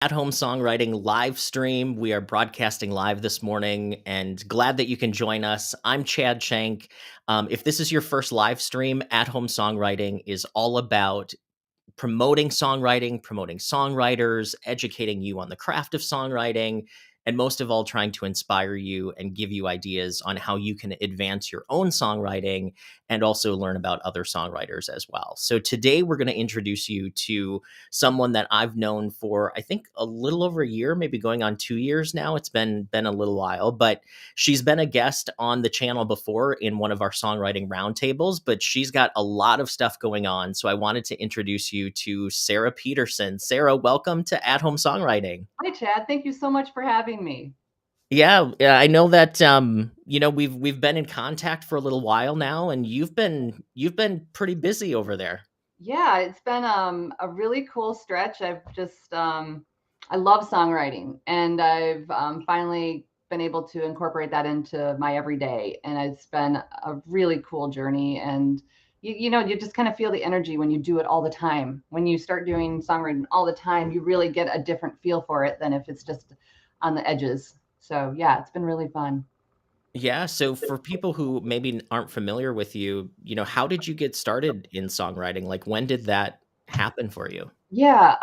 At Home Songwriting live stream. We are broadcasting live this morning and glad that you can join us. I'm Chad Shank. If this is your first live stream, At Home Songwriting is all about promoting songwriting, promoting songwriters, educating you on the craft of songwriting, and most of all, trying to inspire you and give you ideas on how you can advance your own songwriting and also learn about other songwriters as well. So today we're going to introduce you to someone that I've known for, I think, a little over a year, maybe going on 2 years now. It's been a little while, but she's been a guest on the channel before in one of our songwriting roundtables, but she's got a lot of stuff going on. So I wanted to introduce you to Sarah Peterson. Sarah, welcome to At Home Songwriting. Hi, Chad. Thank you so much for having me. Yeah, I know that we've been in contact for a little while now, and you've been pretty busy over there. Yeah, it's been a really cool stretch. I love songwriting, and I've finally been able to incorporate that into my everyday. And it's been a really cool journey. And you just kind of feel the energy when you do it all the time. When you start doing songwriting all the time, you really get a different feel for it than if it's just on the edges. So yeah, it's been really fun. Yeah, so for people who maybe aren't familiar with you, how did you get started in songwriting? Like, when did that happen for you? Yeah,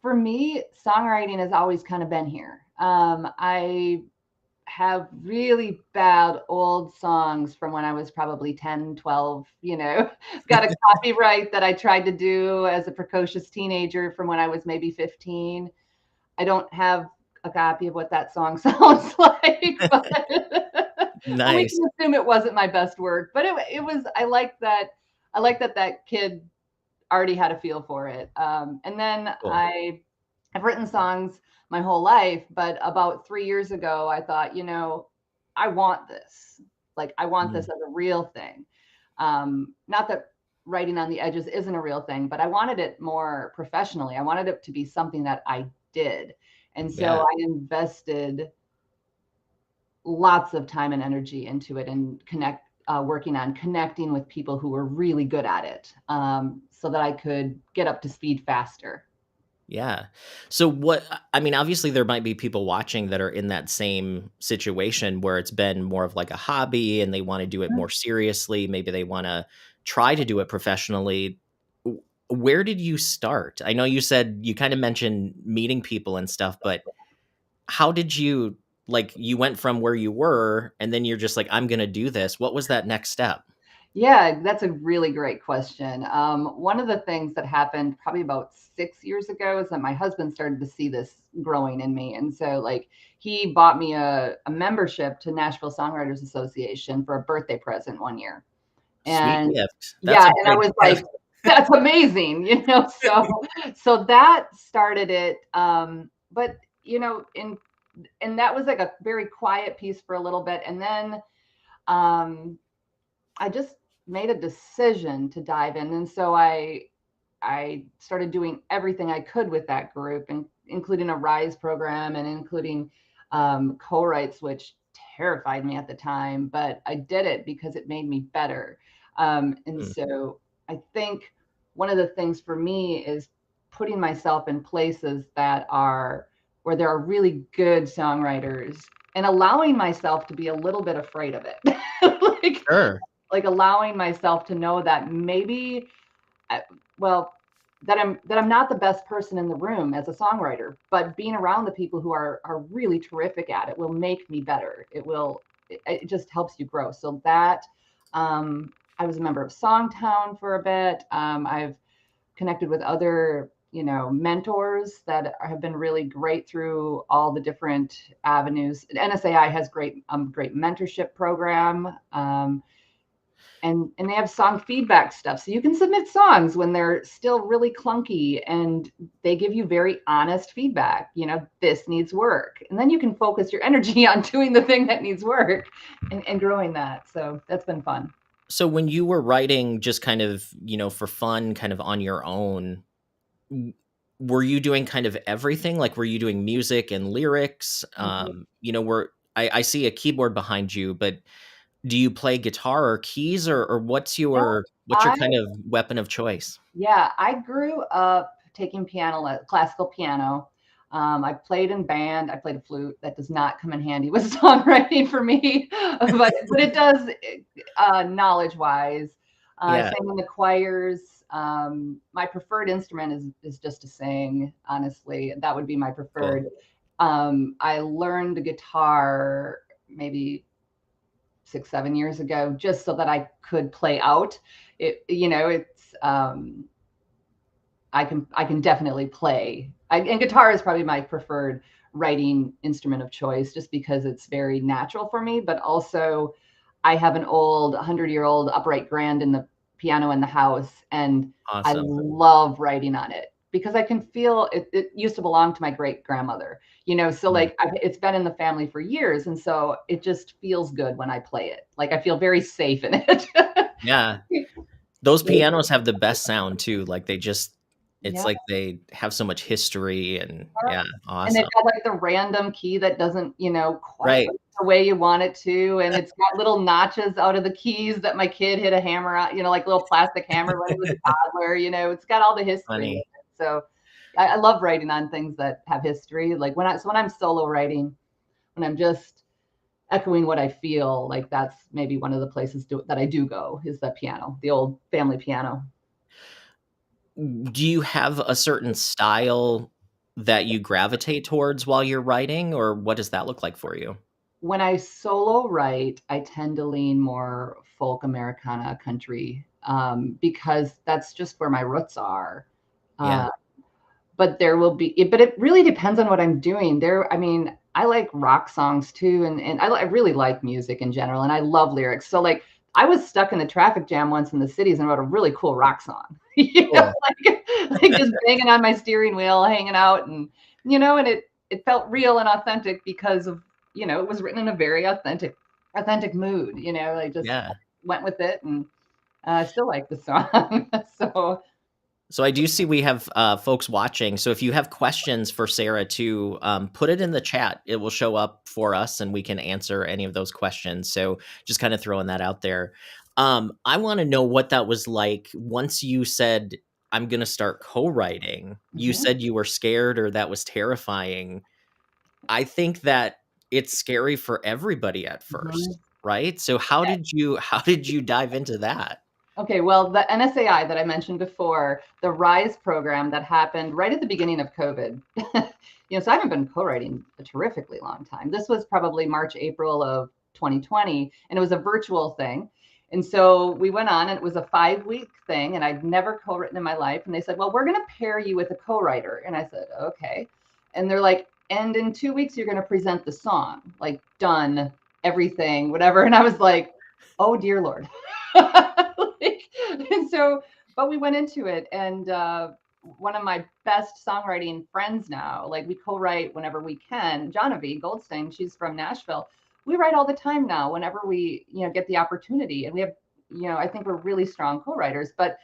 for me, songwriting has always kind of been here. I have really bad old songs from when I was probably 10, 12, got a copyright that I tried to do as a precocious teenager from when I was maybe 15. I don't have a copy of what that song sounds like, but we Nice. can assume it wasn't my best work. But it was. I like that kid already had a feel for it. And then Cool. I've written songs my whole life, but about 3 years ago, I thought, I want this. Like, I want this Mm, as a real thing. Not that writing on the edges isn't a real thing, but I wanted it more professionally. I wanted it to be something that I did. And so yeah. I invested lots of time and energy into it and working on connecting with people who were really good at it, so that I could get up to speed faster. Yeah. So I mean, obviously there might be people watching that are in that same situation where it's been more of like a hobby and they want to do it more seriously. Maybe they want to try to do it professionally. Where did you start? I know you said you kind of mentioned meeting people and stuff, but how did you you went from where you were and then you're just like, I'm going to do this. What was that next step? Yeah, that's a really great question. One of the things that happened probably about 6 years ago is that my husband started to see this growing in me. And so, like, he bought me a membership to Nashville Songwriters Association for a birthday present one year. Sweet And gift. That's yeah, a and I great was gift. like, that's amazing, so that started it. But you know, in and that was like a very quiet piece for a little bit. And then um I just made a decision to dive in. And so I started doing everything I could with that group, and including a Rise program and including co-writes, which terrified me at the time, but I did it because it made me better. And Mm, so I think one of the things for me is putting myself in places that are where there are really good songwriters and allowing myself to be a little bit afraid of it. like sure. like allowing myself to know that maybe I, well that I'm not the best person in the room as a songwriter, but being around the people who are really terrific at it will make me better. It just helps you grow. So that I was a member of Songtown for a bit. I've connected with other mentors that have been really great through all the different avenues. NSAI has great mentorship program. And they have song feedback stuff, so you can submit songs when they're still really clunky, and they give you very honest feedback. This needs work, and then you can focus your energy on doing the thing that needs work, and growing that. So that's been fun. So when you were writing just kind of, for fun, kind of on your own, w were you doing kind of everything? Like, were you doing music and lyrics? Mhm. Were I see a keyboard behind you, but do you play guitar or keys, or No, what's your I kind of weapon of choice? yeah, I grew up taking classical piano. I played in band. I played a flute. That does not come in handy with songwriting for me, but it does knowledge-wise. Yeah. Sang in the choirs. My preferred instrument is just to sing. Honestly, that would be my Cool. preferred. I learned the guitar maybe 6, 7 years ago, just so that I could play out. It's I can definitely play. And guitar is probably my preferred writing instrument of choice, just because it's very natural for me. But also, I have an old 100-year-old upright grand in the piano in the house, and I Awesome. love writing on it because I can feel it. It used to belong to my great grandmother, so Mm. like it's been in the family for years, and so it just feels good when I play it. Like I feel very safe in it. Yeah. Those pianos have the best sound too. Like it's Yeah. like they have so much history and yeah, And they've awesome. got like the random key that doesn't, quite Right. work the way you want it to. And it's got little notches out of the keys that my kid hit a hammer on, like little plastic hammer when he was a toddler. It's got all the history with Funny. it. So I love writing on things that have history. Like when I'm solo writing, when I'm just echoing what I feel, like that's maybe one of the places that I do go is the piano, the old family piano. Do you have a certain style that you gravitate towards while you're writing, or what does that look like for you? When I solo write, I tend to lean more folk, Americana, country, because that's just where my roots are. Yeah. Uh, but but it really depends on what I'm doing. I mean, I like rock songs too, and I really like music in general, and I love lyrics. So like, I was stuck in a traffic jam once in the cities and wrote a really cool rock song, Cool. like just banging on my steering wheel, hanging out, and it felt real and authentic because of it was written in a very authentic mood. I just Yeah. went with it, and I still like the song. So So I do see we have folks watching. So if you have questions for Sarah too, put it in the chat. It will show up for us, and we can answer any of those questions. So just kind of throwing that out there. I want to know what that was like once you said, "I'm going to start co-writing." You mhm, said you were scared, or that was terrifying. I think that it's scary for everybody at mhm. first, right? So how did you dive into that? Okay, well, the NSAI that I mentioned before, the RISE program that happened right at the beginning of COVID. So I haven't been co-writing a terrifically long time. This was probably March, April of 2020, and it was a virtual thing. And so we went on, and it was a 5-week thing, and I'd never co-written in my life. And they said, well, we're going to pair you with a co-writer. And I said, okay. And they're like, and in 2 weeks, you're going to present the song, like done, everything, whatever. And I was like, oh, dear Lord. And so, but we went into it, and one of my best songwriting friends now, like we co-write whenever we can. JAHNAVI Goldstein, she's from Nashville. We write all the time now, whenever we get the opportunity, and we have I think we're really strong co-writers. But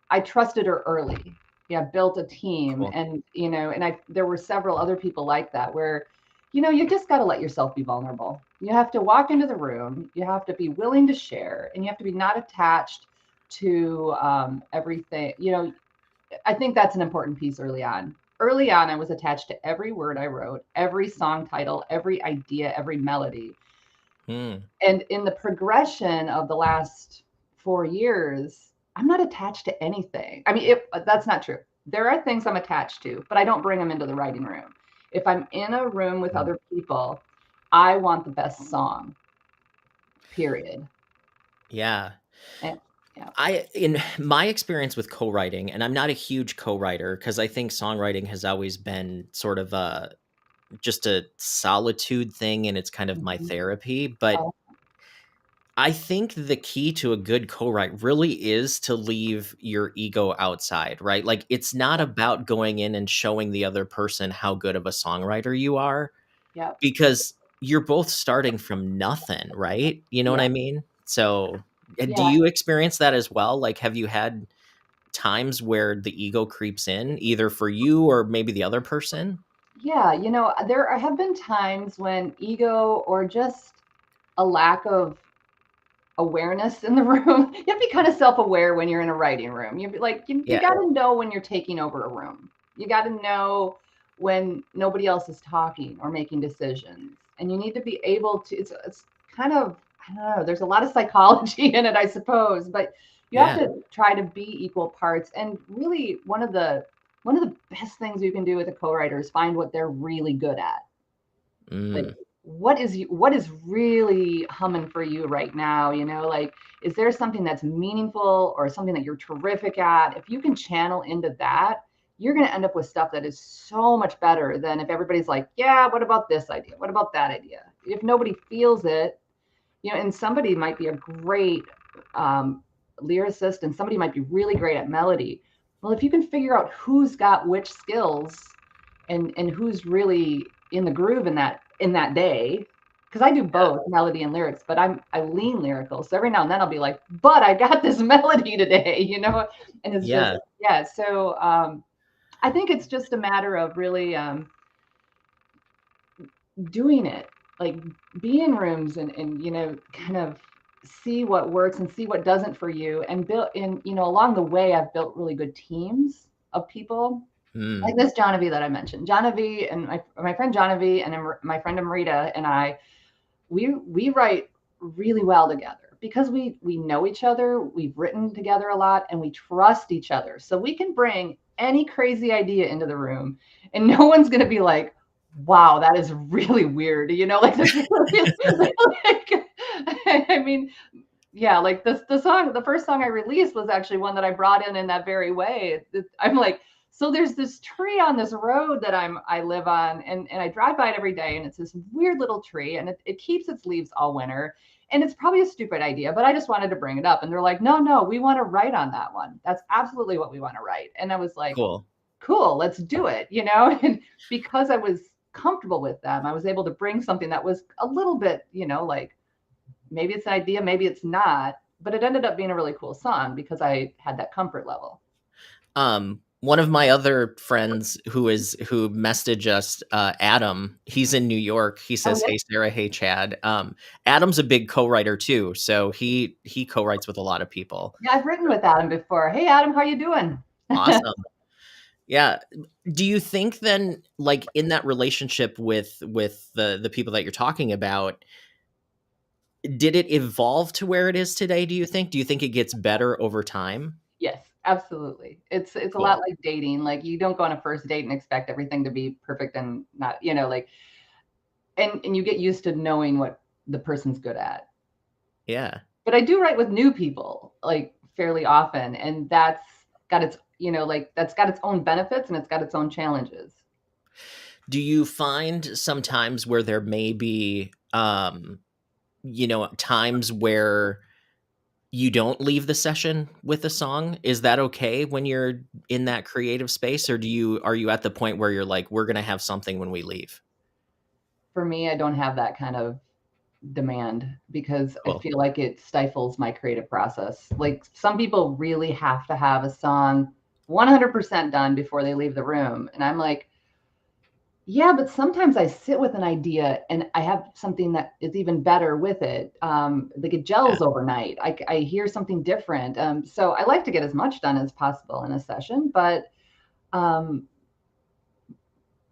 I trusted her early. Yeah, built a team, Cool. and there were several other people like that where you just got to let yourself be vulnerable. You have to walk into the room, you have to be willing to share, and you have to be not attached to everything. I think that's an important piece early on. Early on, I was attached to every word I wrote, every song title, every idea, every melody. Hmm. And in the progression of the last 4 years, I'm not attached to anything. I mean, that's not true. There are things I'm attached to, but I don't bring them into the writing room. If I'm in a room with Mm. other people, I want the best song, period. Yeah. And, yeah. In my experience with co-writing, and I'm not a huge co-writer because I think songwriting has always been sort of just a solitude thing, and it's kind of my Mhm. therapy. But Oh, I think the key to a good co-write really is to leave your ego outside, right? Like it's not about going in and showing the other person how good of a songwriter you are, yeah. because you're both starting from nothing, right? You know what Yeah. I mean? So, do Yeah. you experience that as well? Like, have you had times where the ego creeps in, either for you or maybe the other person? Yeah. There have been times when ego or just a lack of awareness in the room. You have to be kind of self-aware when you're in a writing room. You got Yeah. to know when you're taking over a room. You got to know when nobody else is talking or making decisions. And you need to be able to, it's kind of, I don't know, there's a lot of psychology in it, I suppose, but you have Yeah. to try to be equal parts. And really, one of the best things you can do with a co-writer is find what they're really good at. Like, Mm. what is really humming for you right now? Like, is there something that's meaningful or something that you're terrific at? If you can channel into that, you're going to end up with stuff that is so much better than if everybody's like, yeah, what about this idea? What about that idea? If nobody feels it, and somebody might be a great lyricist and somebody might be really great at melody. Well, if you can figure out who's got which skills and who's really in the groove in that day, because I do both melody and lyrics, but I lean lyrical. So every now and then I'll be like, but I got this melody today, and it's just, Yeah. yeah. So I think it's just a matter of really doing it, like be in rooms and kind of see what works and see what doesn't for you, and build in, along the way I've built really good teams of people Mm. like this JAHNAVI that I mentioned. JAHNAVI and my friend JAHNAVI and my friend AMRITA and I, we write really well together because we know each other, we've written together a lot, and we trust each other. So we can bring any crazy idea into the room, and no one's going to be like, "Wow, that is really weird." Like this. Like, I mean, yeah, like the first song I released was actually one that I brought in that very way. I'm like, so there's this tree on this road that I live on, and I drive by it every day, and it's this weird little tree, and it keeps its leaves all winter, and it's probably a stupid idea, but I just wanted to bring it up, and they're like, no, we want to write on that one. That's absolutely what we want to write, and I was like, Cool. cool, let's do it, and because I was comfortable with them, I was able to bring something that was a little bit, like maybe it's an idea, maybe it's not, but it ended up being a really cool song because I had that comfort level. One of my other friends who messaged us, Adam, he's in New York. He Oh says, yeah, "Hey Sarah, hey Chad." Adam's a big co-writer too, so he co-writes with a lot of people. yeah, I've written with Adam before. Hey Adam, how you doing? Awesome. Yeah. Do you think then, like in that relationship with the people that you're talking about, did it evolve to where it is today, do you think? Do you think it gets better over time? Yes, absolutely. It's a lot Cool. like dating. Like you don't go on a first date and expect everything to be perfect and not, like, and you get used to knowing what the person's good at. Yeah. But I do write with new people like fairly often, and that's got its own benefits and it's got its own challenges. Do you find sometimes where there may be, times where you don't leave the session with a song? Is that okay when you're in that creative space, or are you at the point where you're like, we're gonna have something when we leave? For me, I don't have that kind of demand because I Cool. feel like it stifles my creative process. Like some people really have to have a song 100% done before they leave the room. And I'm like, yeah, but sometimes I sit with an idea and I have something that is even better with it. Like it Yeah. gels overnight. I hear something different. So I like to get as much done as possible in a session, um,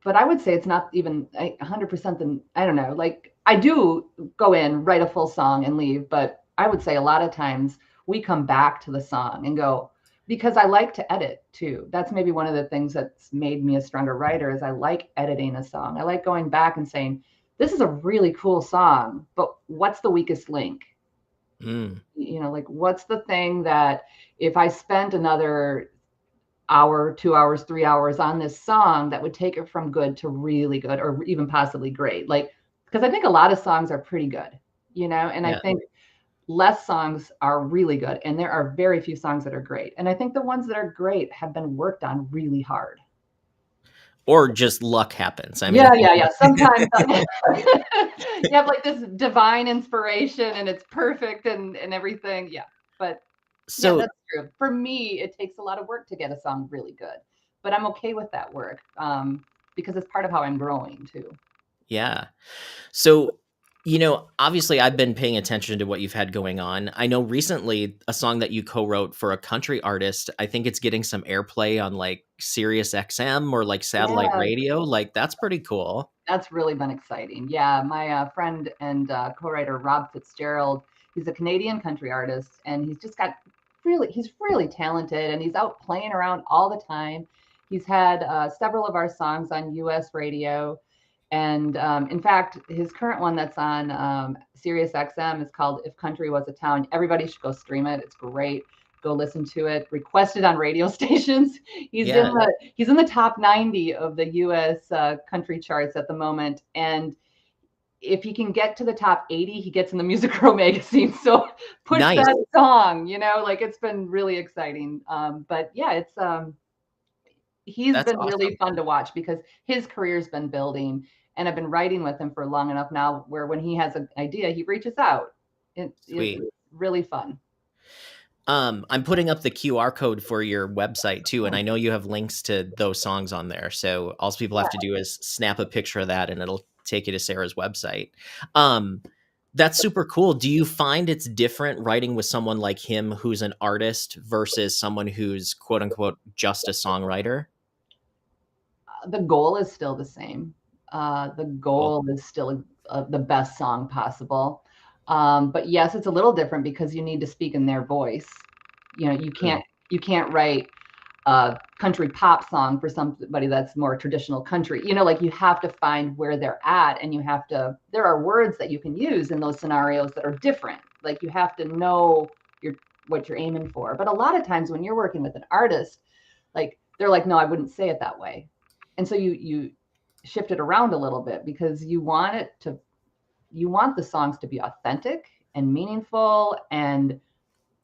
but I would say it's not even 100%. Then I don't know. Like I do go in, write a full song, and leave. But I would say a lot of times we come back to the song and go because I like to edit too. That's maybe one of the things that's made me a stronger writer is I like editing a song. I like going back and saying, "This is a really cool song, but what's the weakest link?" Mm. Like what's the thing that if I spent another hour, 2 hours, 3 hours on this song that would take it from good to really good or even possibly great. Like, because I think a lot of songs are pretty good, and I Yeah. think less songs are really good. And there are very few songs that are great. And I think the ones that are great have been worked on really hard. Or just luck happens. I mean, Yeah, yeah, yeah. Sometimes you have like this divine inspiration and it's perfect and everything. Yeah. But yeah, so that's true. For me, it takes a lot of work to get a song really good, but I'm okay with that work because it's part of how I'm growing too. yeah. So Obviously I've been paying attention to what you've had going on. I know recently a song that you co-wrote for a country artist, I think it's getting some airplay on like Sirius XM or like satellite Yeah, radio. Like that's pretty cool. that's really been exciting. Yeah, my friend and co-writer Rob Fitzgerald, he's a Canadian country artist, and he's really talented, and he's out playing around all the time. He's had several of our songs on U.S. radio, and in fact, his current one that's on Sirius XM is called "If Country Was a Town." Everybody should go stream it. It's great. Go listen to it. Requested on radio stations. Yeah. He's in the top 90 of the U.S. Country charts at the moment, and if he can get to the top 80, he gets in the Music Row magazine. So push Nice. that song. Like it's been really exciting. But yeah, it's he's That's been really awesome. fun to watch because his career's been building, and I've been writing with him for long enough now where when he has an idea, he reaches out. It's Sweet. really fun. I'm putting up the QR code for your website too, and I know you have links to those songs on there. So all people have to do is snap a picture of that and it'll take you to Sarah's website. Um, that's super cool. Do you find it's different writing with someone like him who's an artist versus someone who's quote unquote just a songwriter? The goal is still the same. The Cool. goal is still the best song possible. But yes, it's a little different because you need to speak in their voice. You Mm. can't write a country pop song for somebody that's more traditional country. Like you have to find where they're at, and there are words that you can use in those scenarios that are different. Like you have to know what you're aiming for. But a lot of times when you're working with an artist, like they're like, no, I wouldn't say it that way. And so you shift it around a little bit because you want the songs to be authentic and meaningful and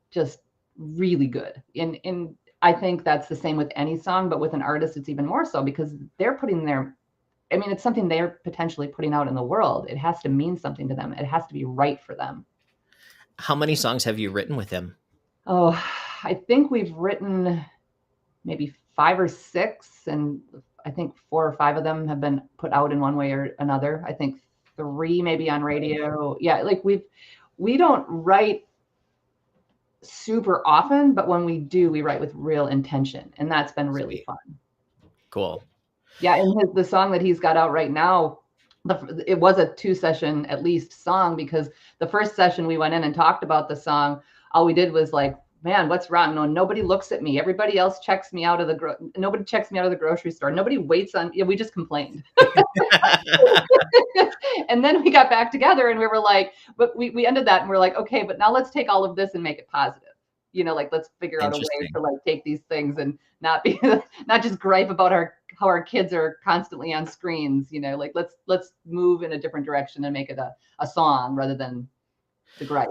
just really good. And I think that's the same with any song, but with an artist, it's even more so because they're it's something they're potentially putting out in the world. It has to mean something to them. It has to be right for them. How many songs have you written with him? Oh, I think we've written maybe 5 or 6, and I think 4 or 5 of them have been put out in one way or another. I think 3 maybe on radio. Yeah, like we don't write super often, but when we do, we write with real intention, and that's been really Sweet. fun. Cool. Yeah, and the song that he's got out right now, it was a 2-session at least song because the first session we went in and talked about the song. All we did was like, man, what's wrong? No, nobody looks at me. Everybody else checks me out of nobody checks me out of the grocery store. Nobody waits on. We just complained. And then we got back together and we were like, but we ended that and we're like, okay, but now let's take all of this and make it positive. Like let's figure out a way Interesting. to like take these things and not be not just gripe about how our kids are constantly on screens. Like let's move in a different direction and make it a song rather than the gripe.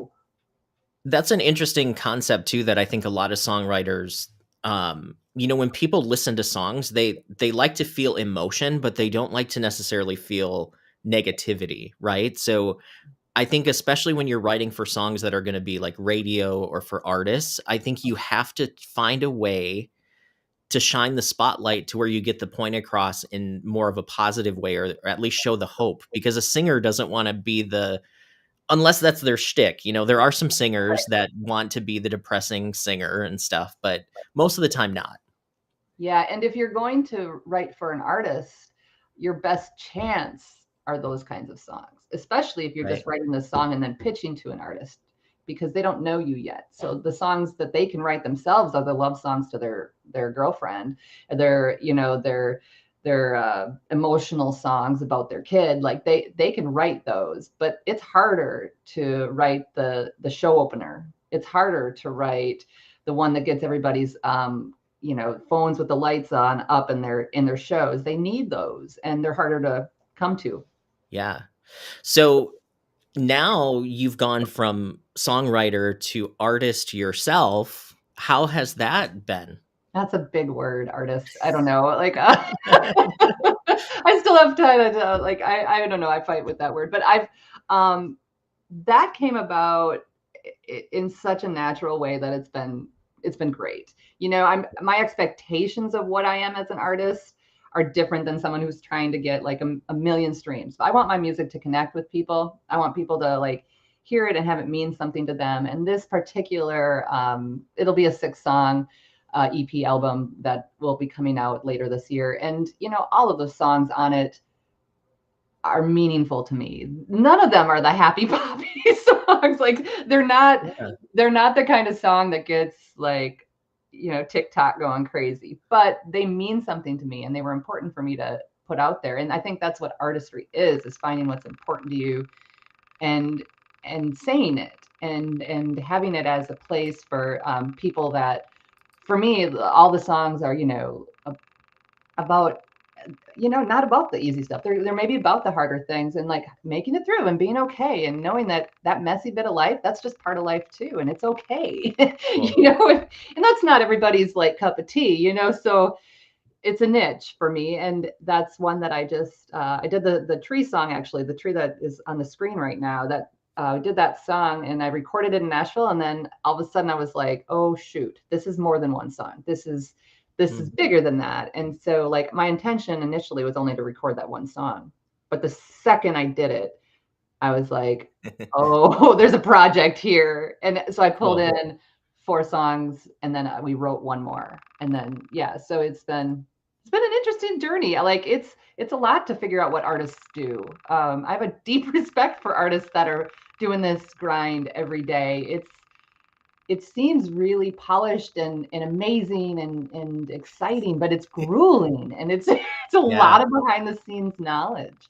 That's an interesting concept too that I think a lot of songwriters when people listen to songs, they like to feel emotion, but they don't like to necessarily feel negativity, right? So I think especially when you're writing for songs that are going to be like radio or for artists, I think you have to find a way to shine the spotlight to where you get the point across in more of a positive way, or at least show the hope, because a singer doesn't want to be unless that's their shtick. There are some singers that want to be the depressing singer and stuff, but most of the time not. Yeah, and if you're going to write for an artist, your best chance are those kinds of songs, especially if you're Right. just writing the song and then pitching to an artist because they don't know you yet. So the songs that they can write themselves are the love songs to their girlfriend, their emotional songs about their kid. Like they can write those, but it's harder to write the show opener. It's harder to write the one that gets everybody's phones with the lights on up in their shows. They need those, and they're harder to come to. Yeah. So now you've gone from songwriter to artist yourself. How has that been? That's a big word, artist. I don't know. Like, I still have time to like. I don't know. I fight with that word, but um, that came about in such a natural way that it's been great. My expectations of what I am as an artist are different than someone who's trying to get like a million streams. I want my music to connect with people. I want people to like hear it and have it mean something to them. And this particular, it'll be a 6-song EP album that will be coming out later this year. And, all of the songs on it are meaningful to me. None of them are the happy poppy songs. Like they're not the kind of song that gets like, TikTok going crazy, but they mean something to me and they were important for me to put out there. And I think that's what artistry is finding what's important to you and saying it and having it as a place for people that, for me, all the songs are, about, not about the easy stuff. They're maybe about the harder things and like making it through and being okay and knowing that messy bit of life, that's just part of life too. And it's okay, Cool. and that's not everybody's like cup of tea, so it's a niche for me. And that's one that I just, I did the tree song, actually, the tree that is on the screen right now, that did that song and I recorded it in Nashville. And then all of a sudden I was like, oh shoot, this is more than one song. This is bigger than that. And so like my intention initially was only to record that one song. But the second I did it, I was like, oh, there's a project here. And so I pulled Cool. in 4 songs and then we wrote one more. And then, yeah, so it's been an interesting journey. Like it's a lot to figure out what artists do. I have a deep respect for artists that are doing this grind every day. It seems really polished and amazing and exciting, but it's grueling and it's a lot of behind the scenes knowledge.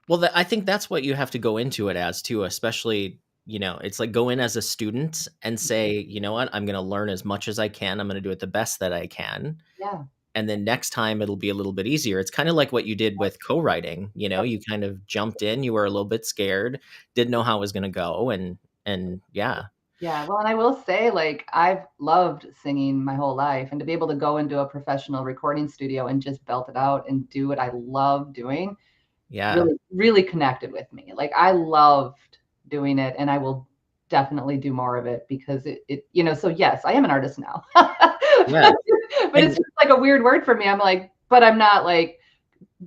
Well, I think that's what you have to go into it as too, especially, it's like go in as a student and say, you know what, I'm going to learn as much as I can. I'm going to do it the best that I can. Yeah. And then next time it'll be a little bit easier. It's kind of like what you did with co-writing, Yep. you kind of jumped in, you were a little bit scared, didn't know how it was going to go. And yeah. Yeah, well, and I will say, like, I've loved singing my whole life, and to be able to go into a professional recording studio and just belt it out and do what I love doing Yeah. really, really connected with me. Like, I loved doing it, and I will definitely do more of it because so yes, I am an artist now. Yeah. But it's And just like a weird word for me. I'm like, but I'm not like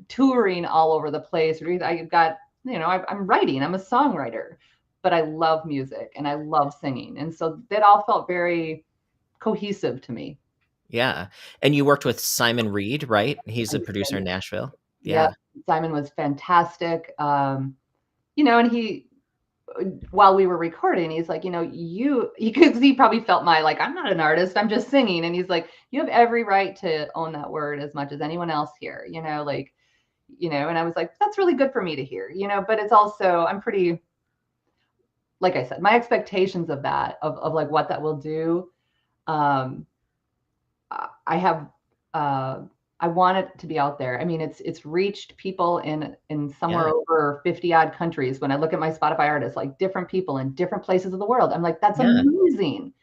touring all over the place or anything. I got, I'm writing, I'm a songwriter, but I love music and I love singing. And so that all felt very cohesive to me. yeah. And you worked with Simon Reid, right? He's I a producer in did. Nashville. Yeah, Yeah. Simon was fantastic. And he, while we were recording, he's like, because he probably felt my, like, I'm not an artist, I'm just singing. And he's like, you have every right to own that word as much as anyone else here, like, and I was like, that's really good for me to hear, but it's also, I'm pretty, like I said, my expectations of that, of like what that will do. Um, I have, I want it to be out there. I mean, it's reached people in somewhere Yeah. over 50 odd countries. When I look at my Spotify artists, like different people in different places of the world, I'm like, that's Yeah. amazing.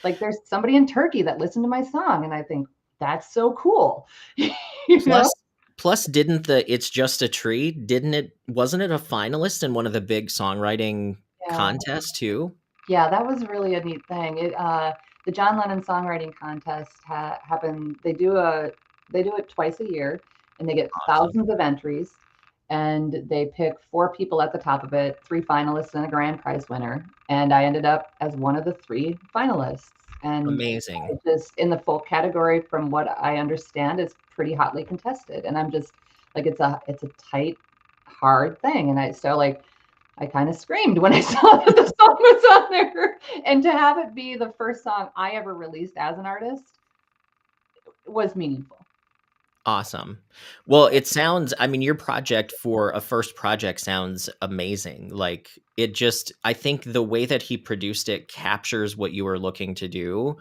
Like there's somebody in Turkey that listened to my song, and I think that's so cool. you know? Plus plus didn't the It's Just a Tree, wasn't it a finalist in one of the big songwriting Yeah. contests too? Yeah, that was really a neat thing. The John Lennon Songwriting Contest happened. They do it twice a year, and they get Awesome. thousands of entries, and they pick 4 people at the top of it, 3 finalists and a grand prize winner. And I ended up as one of the 3 finalists. And Amazing. I just, in the folk category, from what I understand, is pretty hotly contested. And I'm just like, it's a tight, hard thing. And I kind of screamed when I saw that the song was on there. And to have it be the first song I ever released as an artist was meaningful. Awesome. Well, it sounds, I mean, your project for a first project sounds amazing. Like I think the way that he produced it captures what you were looking to do.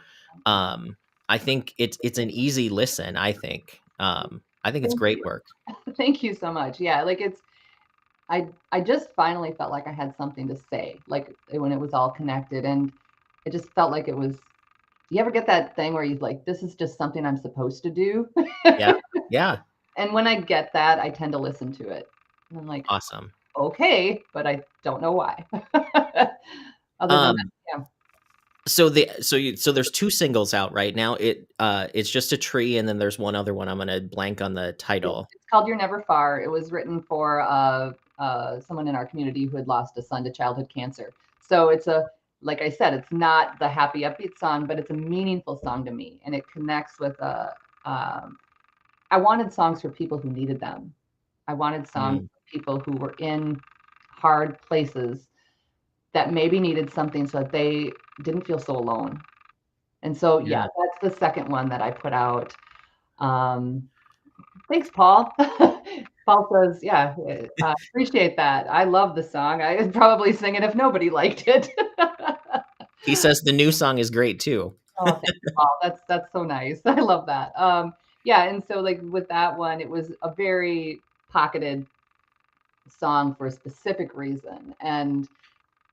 I think it's an easy listen, I think. I think it's Thank great you. work. Thank you so much. Yeah, like I just finally felt like I had something to say, like when it was all connected. And it just felt like it was, you ever get that thing where you're like, this is just something I'm supposed to do? Yeah. Yeah. And when I get that, I tend to listen to it. And I'm like, Awesome. okay, but I don't know why. Other than that, Um, yeah. So there's two singles out right now. It's just a tree, and then there's one other one. I'm gonna blank on the title. It's called You're Never Far. It was written for someone in our community who had lost a son to childhood cancer. So it's like I said, it's not the happy upbeat song, but it's a meaningful song to me, and it connects with I wanted songs for people who needed them. I wanted songs for people who were in hard places that maybe needed something so that they didn't feel so alone. And so, yeah, that's the second one that I put out. Thanks, Paul. Paul says, yeah, I appreciate that. I love the song. I'd probably sing it if nobody liked it. He says the new song is great too. Oh, thank you, Paul. That's so nice. I love that. Yeah, and so like with that one, it was a very pocketed song for a specific reason. And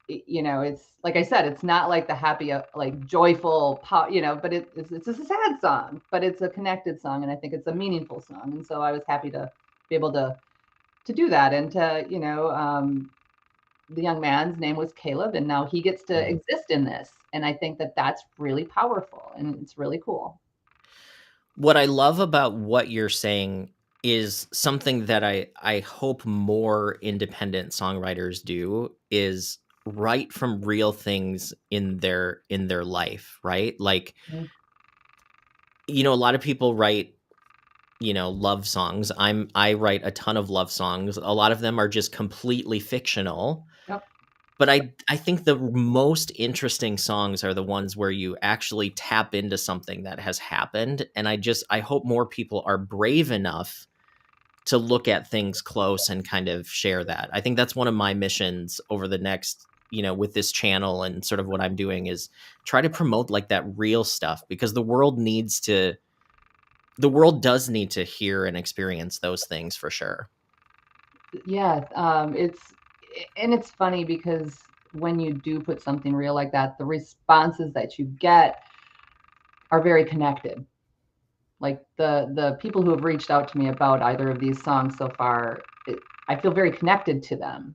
it's like I said, it's not like the happy, like joyful pop, but it's just a sad song, but it's a connected song, and I think it's a meaningful song. And so I was happy to be able to do that, and to the young man's name was Caleb, and now he gets to exist in this, and I think that that's really powerful, and it's really cool. What I love about what you're saying is something that I hope more independent songwriters do, is write from real things in their life, right? Like, a lot of people write, love songs. I write a ton of love songs. A lot of them are just completely fictional. Yep. But I think the most interesting songs are the ones where you actually tap into something that has happened. And I hope more people are brave enough to look at things close and kind of share that. I think that's one of my missions over the next, with this channel, and sort of what I'm doing is try to promote like that real stuff, because the world does need to hear and experience those things for sure. Yeah, it's funny because when you do put something real like that, the responses that you get are very connected. Like the people who have reached out to me about either of these songs so far, I feel very connected to them.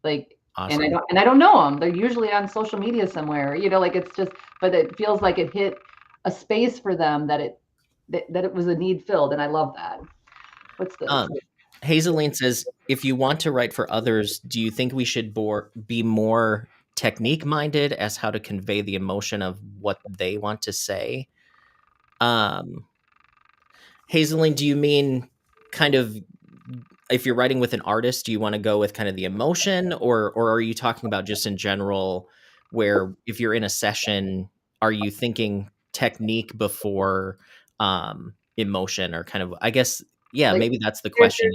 Like, Awesome. and I don't know them. They're usually on social media somewhere. Like it's just, but it feels like it hit a space for them that it was a need filled, and I love that. What's this? Hazeline says, if you want to write for others, do you think we should be more technique minded as how to convey the emotion of what they want to say? Hazeline, do you mean kind of, if you're writing with an artist, do you want to go with kind of the emotion, or are you talking about just in general, where if you're in a session, are you thinking technique before emotion, or kind of, I guess, yeah, like, maybe that's the question.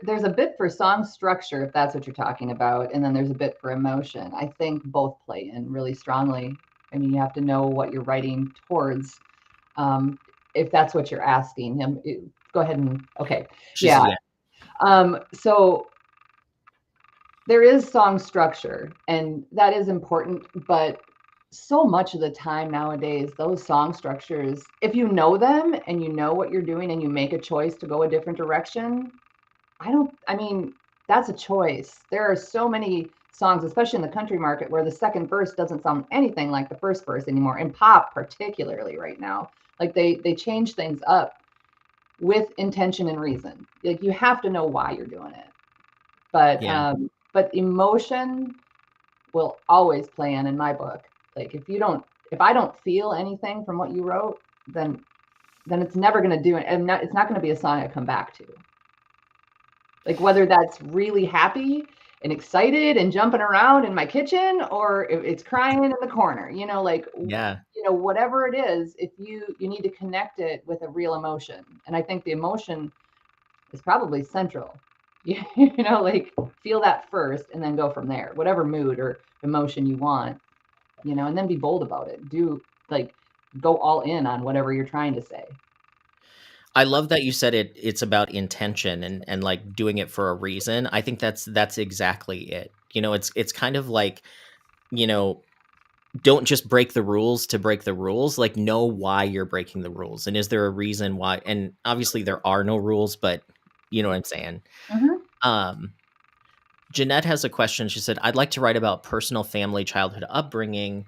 There's a bit for song structure, if that's what you're talking about, and then there's a bit for emotion. I think both play in really strongly. I mean, you have to know what you're writing towards. If that's what you're asking him, go ahead and okay. Yeah. So there is song structure, and that is important, but so much of the time nowadays, those song structures, if you know them and you know what you're doing and you make a choice to go a different direction, I mean, that's a choice. There are so many songs, especially in the country market, where the second verse doesn't sound anything like the first verse anymore, and pop particularly right now. Like they change things up with intention and reason. Like you have to know why you're doing it. But but emotion will always play in my book. Like if I don't feel anything from what you wrote, then it's never going to do it, and it's not going to be a song I come back to. Like whether that's really happy and excited and jumping around in my kitchen, or if it's crying in the corner, whatever it is, if you need to connect it with a real emotion. And I think the emotion is probably central. Like feel that first and then go from there, whatever mood or emotion you want, and then be bold about it. Go all in on whatever you're trying to say. I love that you said it's about intention and like doing it for a reason. I think that's exactly it. It's kind of like, don't just break the rules to break the rules. Like, know why you're breaking the rules, and is there a reason why? And obviously there are no rules, but you know what I'm saying? Mm-hmm. Jeanette has a question. She said, I'd like to write about personal family childhood upbringing.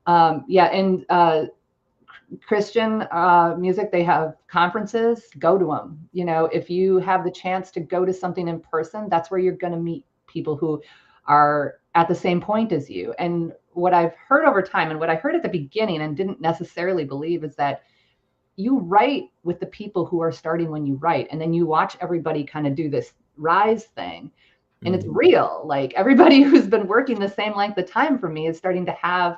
Yeah, and Christian music, they have conferences, go to them. You know, if you have the chance to go to something in person, that's where you're going to meet people who are at the same point as you. And what I've heard over time, and what I heard at the beginning and didn't necessarily believe, is that you write with the people who are starting when you write, and then you watch everybody kind of do this rise thing. And it's real. Like everybody who's been working the same length of time for me is starting to have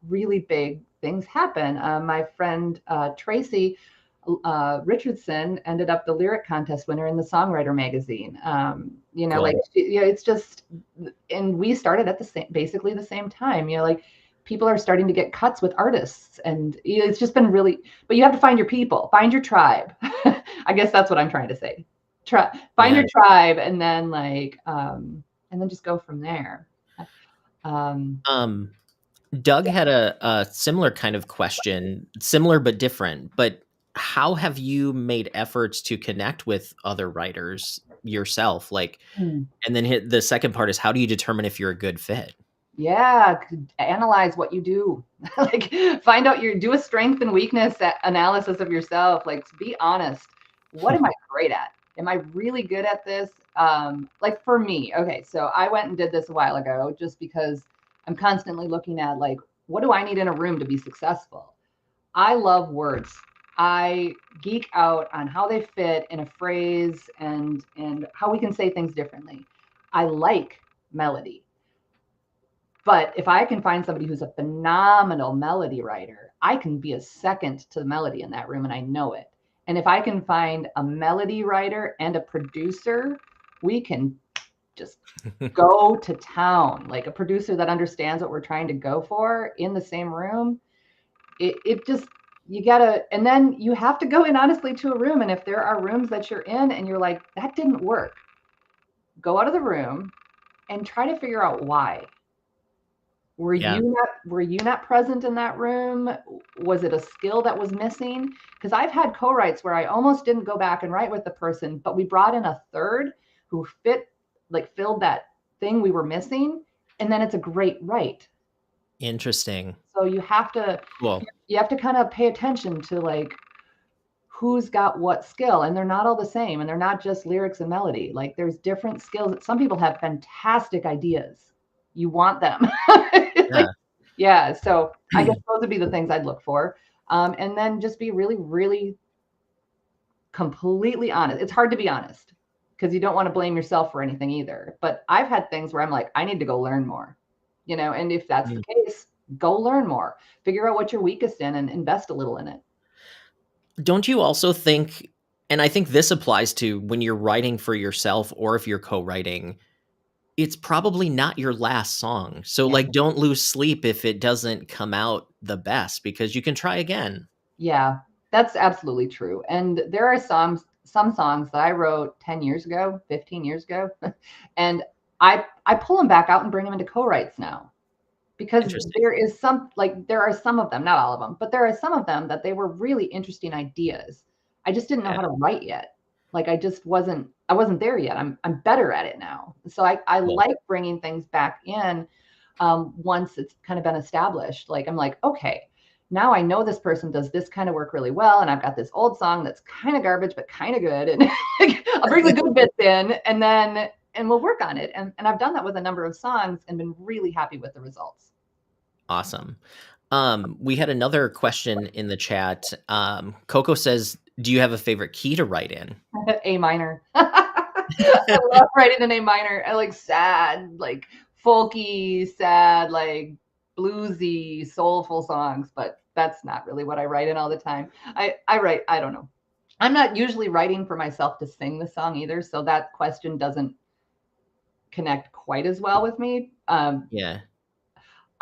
really big things happen. My friend Tracy Richardson ended up the lyric contest winner in the Songwriter magazine. You know, Cool. like it's just, and we started at basically the same time. You know, like people are starting to get cuts with artists, and it's just been really. But you have to find your people, find your tribe. I guess that's what I'm trying to say. Find your tribe, and then just go from there. Doug had a similar kind of question, similar but different. But how have you made efforts to connect with other writers yourself? Like, and then the second part is, how do you determine if you're a good fit? Yeah, analyze what you do. Like find out do a strength and weakness analysis of yourself. Like be honest. What am I great at? Am I really good at this? Like for me, okay, so I went and did this a while ago just because I'm constantly looking at like, what do I need in a room to be successful? I love words. I geek out on how they fit in a phrase and how we can say things differently. I like melody. But if I can find somebody who's a phenomenal melody writer, I can be a second to the melody in that room, and I know it. And if I can find a melody writer and a producer, we can just go to town. Like a producer that understands what we're trying to go for in the same room. It just, you gotta, and then you have to go in honestly to a room. And if there are rooms that you're in and you're like, that didn't work, go out of the room and try to figure out why. Were you not present in that room? Was it a skill that was missing? Because I've had co-writes where I almost didn't go back and write with the person, but we brought in a third who filled that thing we were missing, and then it's a great write. Interesting. So you have to kind of pay attention to like who's got what skill, and they're not all the same, and they're not just lyrics and melody. Like there's different skills. Some people have fantastic ideas. You want them. Yeah. So I guess those would be the things I'd look for. And then just be really, really completely honest. It's hard to be honest because you don't want to blame yourself for anything either. But I've had things where I'm like, I need to go learn more, you know, and if that's the case, go learn more, figure out what you're weakest in and invest a little in it. Don't you also think, and I think this applies to when you're writing for yourself or if you're co-writing, it's probably not your last song. So like, don't lose sleep if it doesn't come out the best, because you can try again. Yeah, that's absolutely true. And there are some songs that I wrote 10 years ago, 15 years ago, and I pull them back out and bring them into co-writes now. Because there are some of them, not all of them, but there are some of them that they were really interesting ideas. I just didn't know how to write yet. Like I wasn't there yet. I'm better at it now. So I like bringing things back in once it's kind of been established. Like I'm like, okay, now I know this person does this kind of work really well, and I've got this old song that's kind of garbage but kind of good, and I'll bring the good bits in, and we'll work on it. And I've done that with a number of songs and been really happy with the results. Awesome. We had another question in the chat. Coco says, do you have a favorite key to write in? A minor. I love writing in A minor. I like sad, like folky, sad, like bluesy, soulful songs, but that's not really what I write in all the time. I don't know. I'm not usually writing for myself to sing the song either, so that question doesn't connect quite as well with me.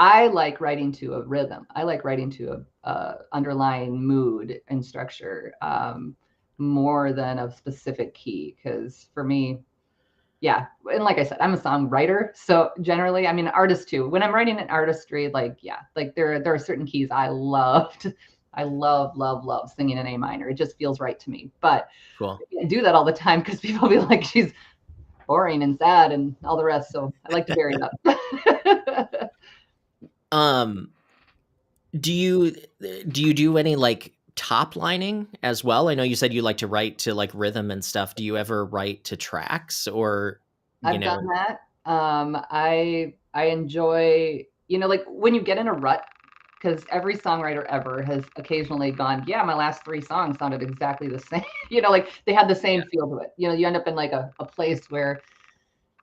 I like writing to a rhythm. I like writing to a underlying mood and structure more than a specific key. Because for me, yeah, and like I said, I'm a songwriter, so generally, I mean, an artist too. When I'm writing an artistry, like there are certain keys I loved. I love singing in A minor. It just feels right to me. But I can't do that all the time because people be like, she's boring and sad and all the rest. So I like to vary it up. Do you do any like top lining as well? I know you said you like to write to like rhythm and stuff. Do you ever write to tracks or, you I've done know? that. I enjoy, like when you get in a rut, because every songwriter ever has occasionally gone, yeah, my last 3 songs sounded exactly the same. Like they had the same feel to it. You end up in like a place where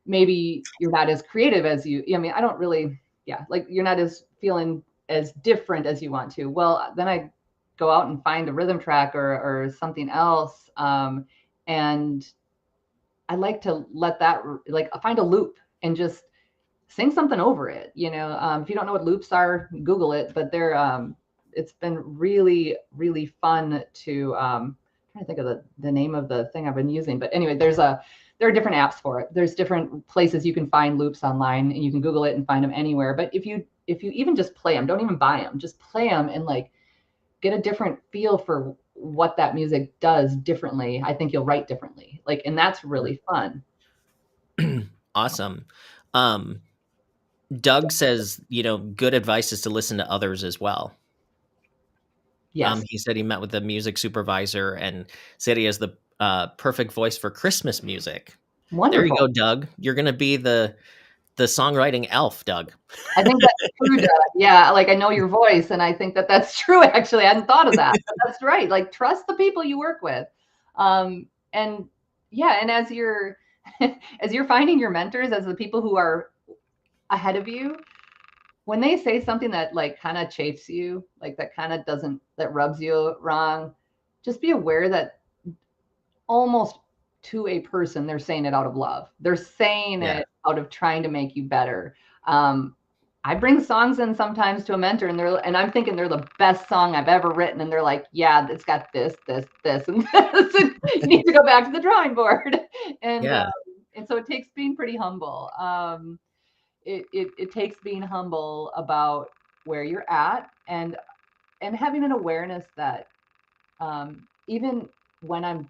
maybe you're not as creative as you. I mean, I don't really, yeah, like you're not as feeling as different as you want to. Well, then I go out and find a rhythm track or something else, and I like to let that, like, find a loop and just sing something over it. If you don't know what loops are, Google it. But it's been really, really fun to. Trying to think of the name of the thing I've been using. But anyway, there are different apps for it. There's different places you can find loops online, and you can Google it and find them anywhere. But if you even just play them, don't even buy them, just play them and like get a different feel for what that music does differently. I think you'll write differently. Like, and that's really fun. Awesome. Um, Doug says, good advice is to listen to others as well. Yes. He said he met with the music supervisor and said he has the perfect voice for Christmas music. There you Wonderful. go, Doug. You're gonna be the songwriting elf, Doug. I think that's true, Doug. Yeah, like I know your voice, and I think that that's true. Actually, I hadn't thought of that, but that's right. Like trust the people you work with, and yeah, and as you're as you're finding your mentors, as the people who are ahead of you, when they say something that like kind of chafes you, like that kind of doesn't that rubs you wrong, just be aware that almost to a person, they're saying it out of love. They're saying Yeah. it out of trying to make you better. I bring songs in sometimes to a mentor, and I'm thinking they're the best song I've ever written, and they're like, "Yeah, it's got this, this, this, and this. And you need to go back to the drawing board." And Yeah. and so it takes being pretty humble. It takes being humble about where you're at, and having an awareness that even when I'm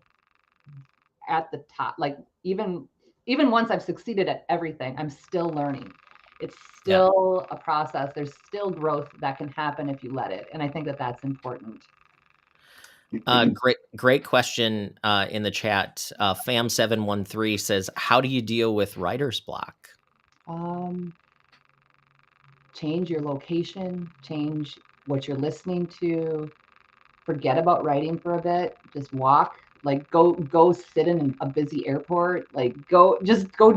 at the top, like even once I've succeeded at everything, I'm still learning. It's Yeah. still a process. There's still growth that can happen if you let it, and I think that that's important. Great question in the chat. Fam713 says, "How do you deal with writer's block?" um, Change your location, change what you're listening to, forget about writing for a bit, just walk, like go sit in a busy airport, like go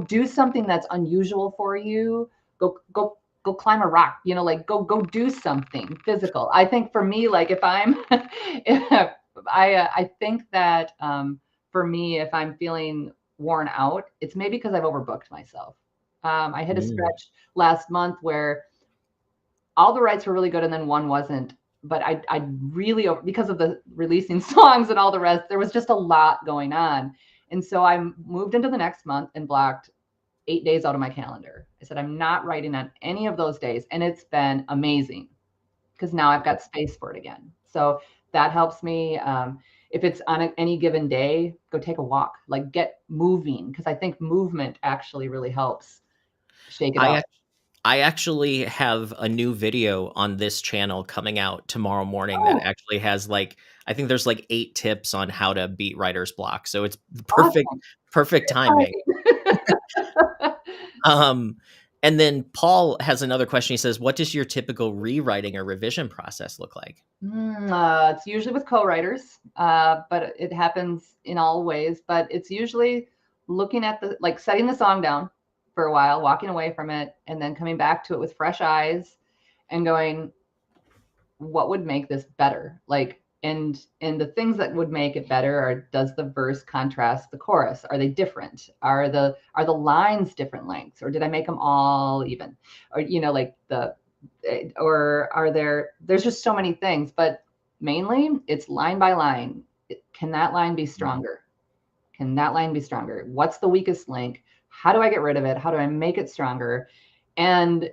do something that's unusual for you. Go climb a rock, like go do something physical. I think for me, like if I'm if I think that for me, if I'm feeling worn out, it's maybe because I've overbooked myself. I hit a Mm, stretch last month where all the rights were really good and then one wasn't. But I really, because of the releasing songs and all the rest, there was just a lot going on. And so I moved into the next month and blocked 8 days out of my calendar. I said, I'm not writing on any of those days. And it's been amazing because now I've got space for it again. So that helps me. If it's on any given day, go take a walk, like get moving, because I think movement actually really helps shake it I up. ac- I actually have a new video on this channel coming out tomorrow morning that Oh, actually has like I think there's like 8 tips on how to beat writer's block. So it's awesome. perfect timing. Um, and then Paul has another question. He says, "What does your typical rewriting or revision process look like?" It's usually with co-writers, but it happens in all ways. But it's usually looking at like setting the song down for a while, walking away from it, and then coming back to it with fresh eyes and going, what would make this better? Like, and the things that would make it better are, does the verse contrast the chorus? Are they different? Are the lines different lengths, or did I make them all even? Or like or are there's just so many things, but mainly it's line by line. Can that line be Mm. stronger? Can that line be stronger? What's the weakest link? How do I get rid of it? How do I make it stronger? And,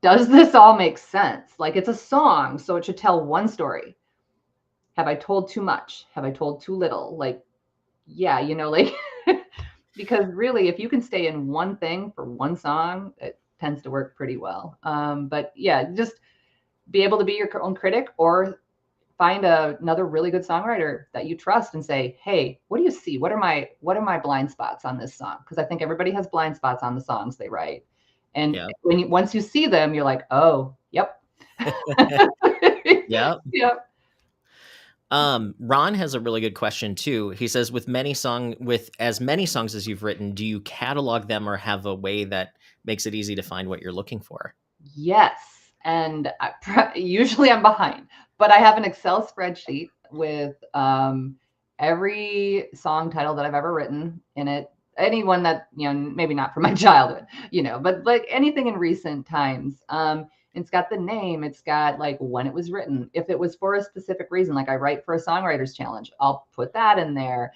does this all make sense? Like it's a song, so it should tell one story. Have I told too much? Have I told too little? Like, yeah, like, because really, if you can stay in one thing for one song, it tends to work pretty well. But yeah, just be able to be your own critic, or find another really good songwriter that you trust and say, hey, what do you see? What are my blind spots on this song? Because I think everybody has blind spots on the songs they write. And Yeah. once you see them, you're like, oh, yep. Yeah. Yep. Ron has a really good question too. He says, with as many songs as you've written, do you catalog them or have a way that makes it easy to find what you're looking for? Yes. And usually I'm behind, but I have an Excel spreadsheet with every song title that I've ever written in it. Anyone that, maybe not from my childhood, but like anything in recent times. It's got the name, it's got like when it was written. If it was for a specific reason, like I write for a songwriters challenge, I'll put that in there.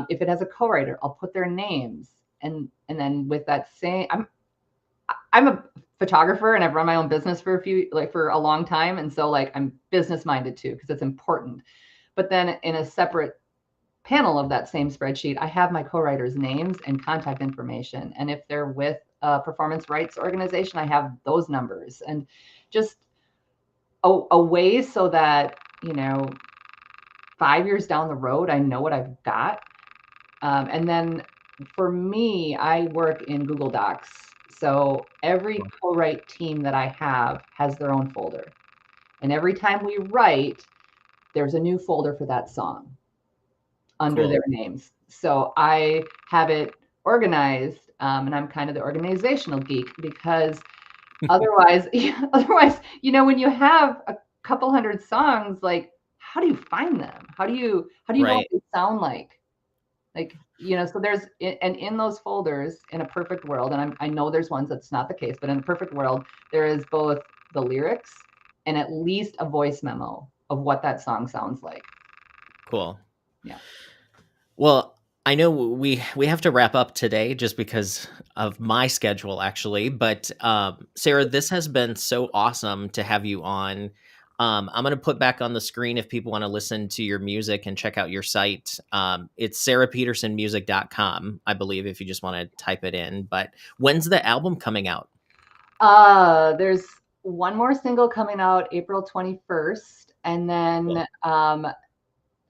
If it has a co-writer, I'll put their names. And then with that same, I'm a photographer and I've run my own business for a long time. And so like I'm business minded too, because it's important. But then in a separate panel of that same spreadsheet, I have my co-writers' names and contact information. And if they're with a performance rights organization, I have those numbers, and just a way so that, 5 years down the road, I know what I've got. And then for me, I work in Google Docs. So every co-write team that I have has their own folder. And every time we write, there's a new folder for that song under their names. So I have it organized, and I'm kind of the organizational geek, because otherwise, when you have a couple hundred songs, like, how do you find them? How do you know what they sound like? So there's, and in those folders, in a perfect world, and I know there's ones that's not the case, but in a perfect world, there is both the lyrics and at least a voice memo of what that song sounds like. Cool. Yeah. Well, I know we have to wrap up today just because of my schedule, actually. But Sarah, this has been so awesome to have you on. I'm going to put back on the screen if people want to listen to your music and check out your site. It's sarahpetersonmusic.com, I believe, if you just want to type it in. But when's the album coming out? There's one more single coming out April 21st. And then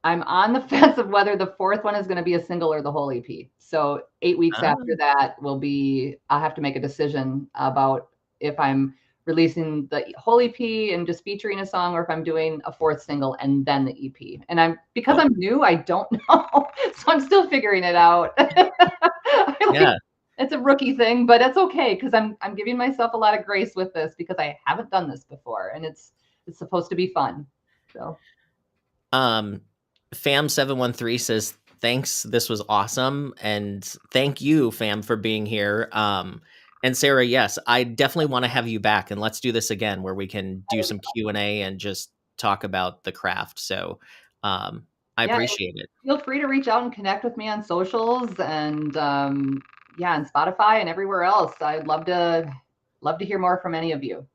I'm on the fence of whether the fourth one is going to be a single or the whole EP. So 8 weeks after that I'll have to make a decision about if I'm releasing the whole EP and just featuring a song, or if I'm doing a fourth single and then the EP. And because I'm new, I don't know. So I'm still figuring it out. It's a rookie thing, but it's okay, because I'm giving myself a lot of grace with this, because I haven't done this before, and it's supposed to be fun. So Fam713 says, thanks, this was awesome. And thank you, Fam, for being here. And Sarah, yes, I definitely want to have you back, and let's do this again where we can do some Q&A and just talk about the craft. So I appreciate it. Feel free to reach out and connect with me on socials, and and Spotify and everywhere else. I'd love to hear more from any of you.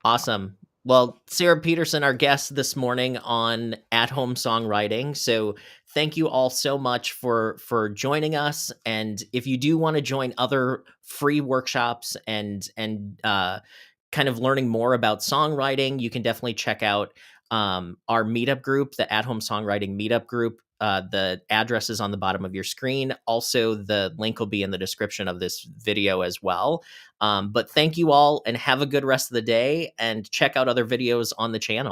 Awesome. Well, Sarah Peterson, our guest this morning on At Home Songwriting. So thank you all so much for joining us. And if you do want to join other free workshops and kind of learning more about songwriting, you can definitely check out our meetup group, the At Home Songwriting meetup group. The address is on the bottom of your screen. Also, the link will be in the description of this video as well. But thank you all, and have a good rest of the day, and check out other videos on the channel.